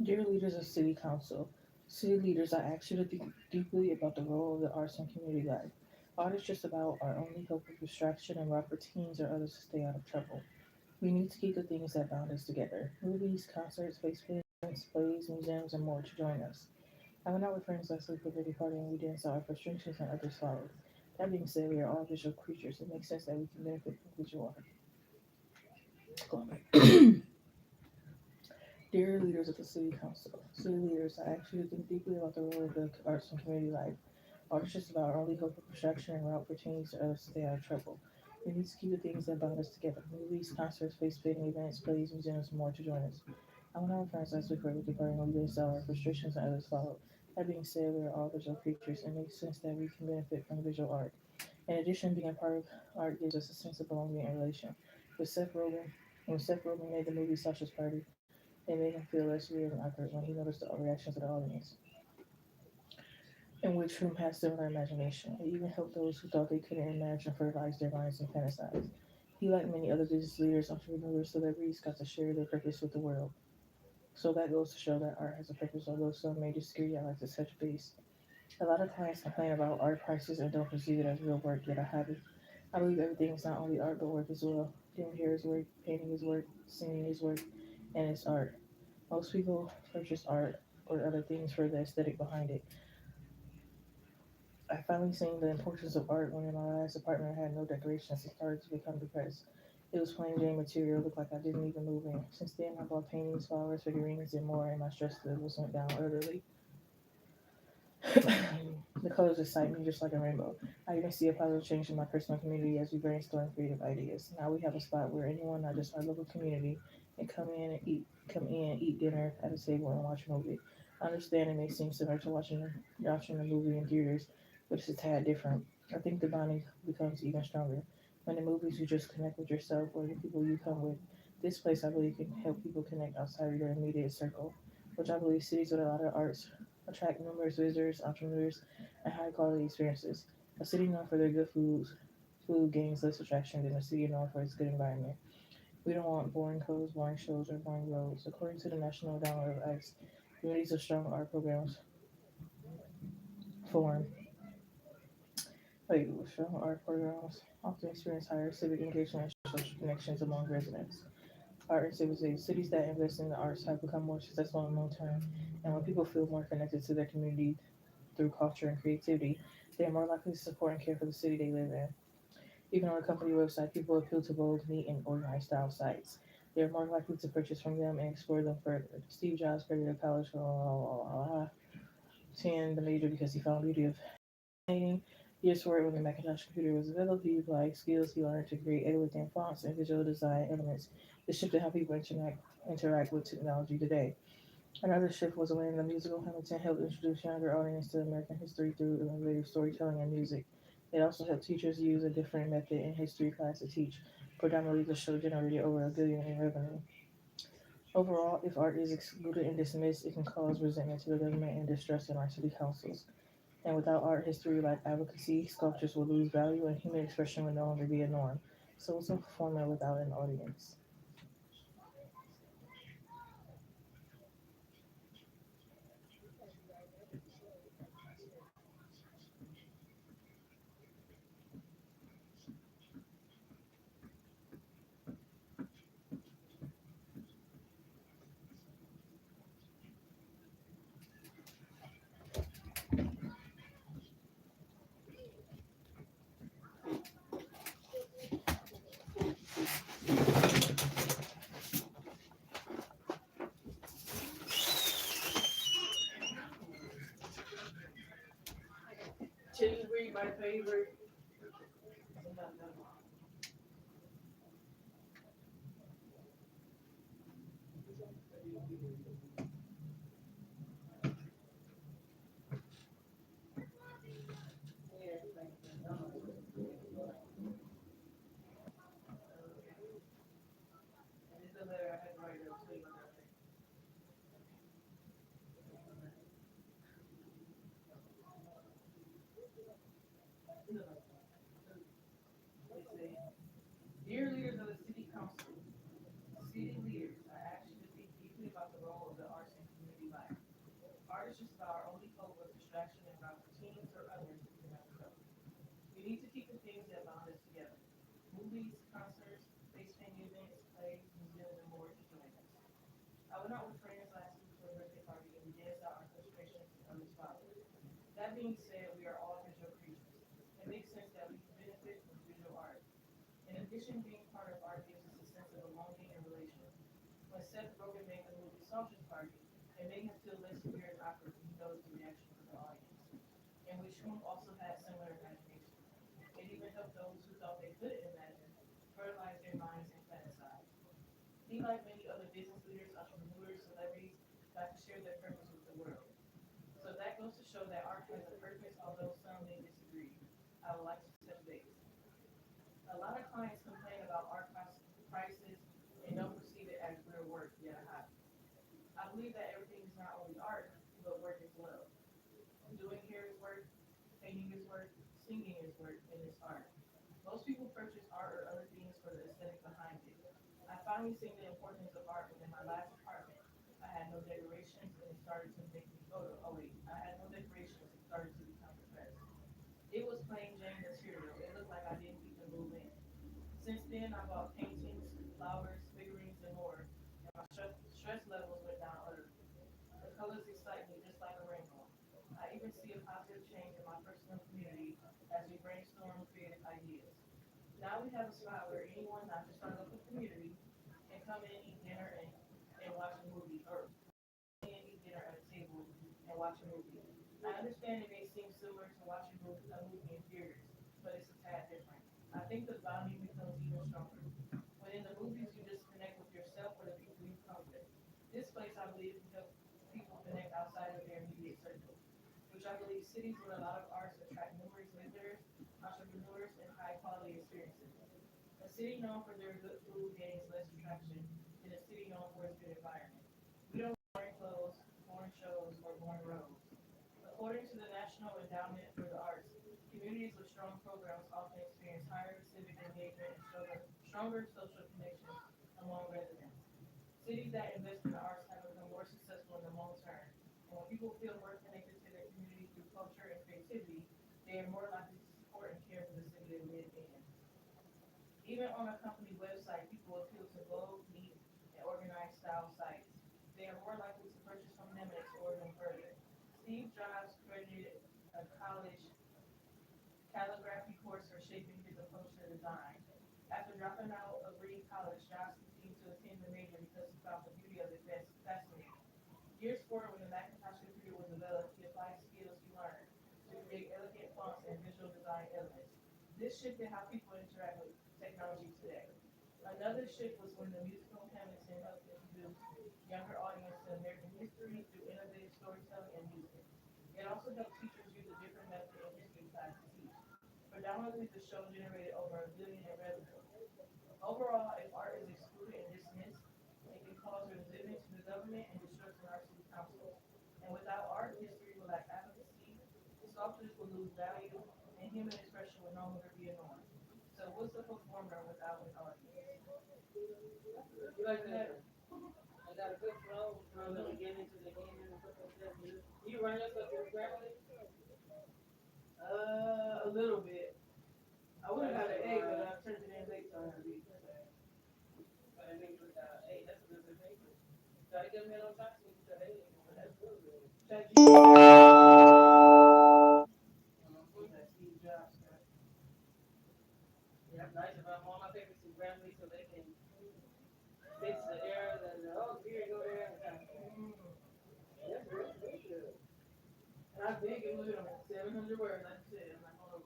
Dear leaders of City Council, City leaders, I ask you to think deeply about the role of the arts in community life. Art is just about our only hope of distraction and rock for teens or others to stay out of trouble. We need to keep the things that bound us together movies, concerts, Facebook events, plays, museums, and more to join us. I went out with friends last week for a birthday party and we danced out our frustrations and others followed. That being said, we are all visual creatures. It makes sense that we can benefit from visual art. Dear leaders of the City Council, City leaders, I ask you to think deeply about the role of the arts in community life. Art is just about our only hope of protection and route for teens to us to stay out of trouble. We need to keep the things that bind us together movies, concerts, face painting events, plays, museums, and more to join us. I went out with friends last week for a birthday party and we danced out our frustrations and others followed. That being said, we are all visual creatures. It makes sense that we can benefit from visual art. In addition, being a part of art gives us a sense of belonging and relation. With Seth Rogen, when Seth Rogen made the movie Sasha's Party, it made him feel less weird and awkward when he noticed the reactions of the audience, in which room had similar imagination. It even helped those who thought they couldn't imagine fertilize their minds and fantasize. He, like many other business leaders, entrepreneurs, celebrities, got to share their purpose with the world. So that goes to show that art has a purpose, although some may disagree. I like to touch base. A lot of clients complain about art prices and don't perceive it as real work, yet I have it. I believe everything is not only art but work as well. Doing hair is work, painting is work, singing is work, and it's art. Most people purchase art or other things for the aesthetic behind it. I finally seen the importance of art when in my last apartment I had no decorations and started to become depressed. It was plain Jane material, looked like I didn't even move in. Since then, I bought paintings, flowers, figurines, and more, and my stress levels went down utterly. The colors excite me just like a rainbow. I even see a positive change in my personal community as we brainstorm creative ideas. Now we have a spot where anyone, not just our local community, can come in, eat dinner at a table, and watch a movie. I understand it may seem similar to watching a movie in theaters, but it's a tad different. I think the bonding becomes even stronger. When in movies, you just connect with yourself or the people you come with. This place, I believe, can help people connect outside of their immediate circle, which I believe cities with a lot of arts attract numerous visitors, entrepreneurs, and high quality experiences. A city known for their good food gains less attraction than a city known for its good environment. We don't want boring codes, boring shows, or boring roads. According to the National Download of Ice, communities of strong art programs form. Strong art programs often experience higher civic engagement and social connections among residents. Art and cities that invest in the arts have become more successful in the long term, and when people feel more connected to their community through culture and creativity, they are more likely to support and care for the city they live in. Even on a company website, people appeal to bold, neat, and organized style sites. They are more likely to purchase from them and explore them further. Steve Jobs graduated college for 10 the major because he found beauty of painting. Years for it when the Macintosh computer was developed, he applied skills he learned to create elegant fonts and visual design elements. This shifted how people interact with technology today. Another shift was when the musical Hamilton helped introduce younger audience to American history through innovative storytelling and music. It also helped teachers use a different method in history class to teach. Predominantly, the show generated over $1 billion in revenue. Overall, if art is excluded and dismissed, it can cause resentment to the government and distrust in our city councils. And without art history like advocacy, sculptures will lose value and human expression will no longer be a norm. So it's a performer without an audience. Change read my favorite. Dear leaders of the city council, city leaders, I ask you to think deeply about the role of the We need to keep the things that bond us together. Movies, concerts, face painting events, plays, museums, and more to join us. I went out with friends last week for a birthday party and we danced out our frustrations and others followed. That being said, we are all visual creatures. It makes sense that we can benefit from visual art. In addition, being part of art gives us a sense of belonging and relation. When Seth Rogen made the movie Sausage Party, it made him feel less weird and awkward when he noticed the reaction from the audience, in which whom also had similar imagination. It even helped those who thought they couldn't imagine fertilize their minds and fantasize. He, like many other business leaders, entrepreneurs, celebrities, got to share their purpose with the world. So that goes to show that art has a purpose, although some may disagree. I would like to touch base. A lot of clients complain about art prices and don't perceive it as real work, yet a hobby. I believe that everything is not only art, but work as well. Doing hair is work, painting is work, singing is work, and it's art. Most people purchase art or other things for the aesthetic behind it. I finally seen the importance of art within my last apartment. I had no decorations and it started to make me oh wait, I had no decorations and started to become depressed. It was plain Jane material. It looked like I didn't even move in. Since then, I bought paintings, flowers, figurines, and more, and my stress levels went down utterly. The colors excite me just like a rainbow. I even see a positive change in my personal community as we brainstorm creative ideas. Now we have a spot where anyone, not just our local community, can come in, eat dinner, and watch a movie, or come in, eat dinner at a table and watch a movie. I understand it may seem similar to watching a movie in theaters, but it's a tad different. I think the bonding becomes even stronger. When in the movies, you just connect with yourself or the people you come with. This place, I believe, can help people connect outside of their immediate circle, which I believe cities with a lot of arts attract numerous visitors, entrepreneurs, and high quality experiences. A city known for their good food gains less attraction than a city known for its good environment. We don't want boring clothes, boring shows, or boring roads. According to the National Endowment for the Arts, communities with strong programs often experience higher civic engagement and stronger social connections among residents. Cities that invest in the arts have become more successful in the long term, and when people feel more connected to their community through culture and creativity, they are more likely to support and care for the city they live in. Even on a company website, people appeal to bold, neat, and organized style sites. They are more likely to purchase from them and explore them further. Steve Jobs credited a college calligraphy course for shaping his approach to design. After dropping out of Reed College, Jobs continued to attend the major because he found the beauty of it fascinating. Years forward, when the Macintosh computer was developed, he applied skills he learned to create elegant fonts and visual design elements. This shifted how people interact with technology today. Another shift was when the musical Hamilton helped introduce younger audience to American history through innovative storytelling and music. It also helped teachers use a different method in history class to teach. Predominantly, the show generated over $1 billion in revenue. Overall, if art is excluded and dismissed, it can cause resentment to the government and distrust in our city councils. And without art, history will lack advocacy, sculptures will lose value, and human expression will no longer be a norm. So what's a performer without an audience? You like that? I got a good flow from the beginning to the end and stuff like that. You run yourself through Grammarly? A little bit. I would have got an A, but I turned it in late, so I had to read it. But I mean, hey, that's a good paper. Try to get me on top so you can say, hey, that's good. Chat that Steve Jobs guy. Yeah, nice. If I'm on my papers to Grammarly so they can fix the errors and here you go there. That's really good. And I big it was 700 words, like you said. I'm like, oh,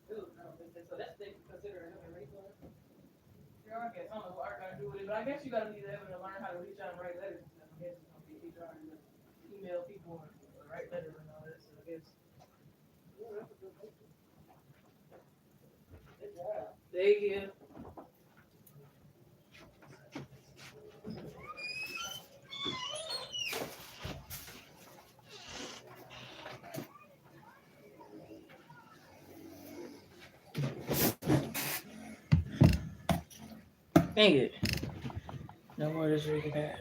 dude, I don't think that. So that's they consider him a racist. Girl, I guess I don't know what art got to do with it, but I guess you got to be able to learn how to reach out and write letters. I guess it's gonna be HR to email people and write letters and all that. So I guess. Good job. Thank you. Dang it. No more just reading that.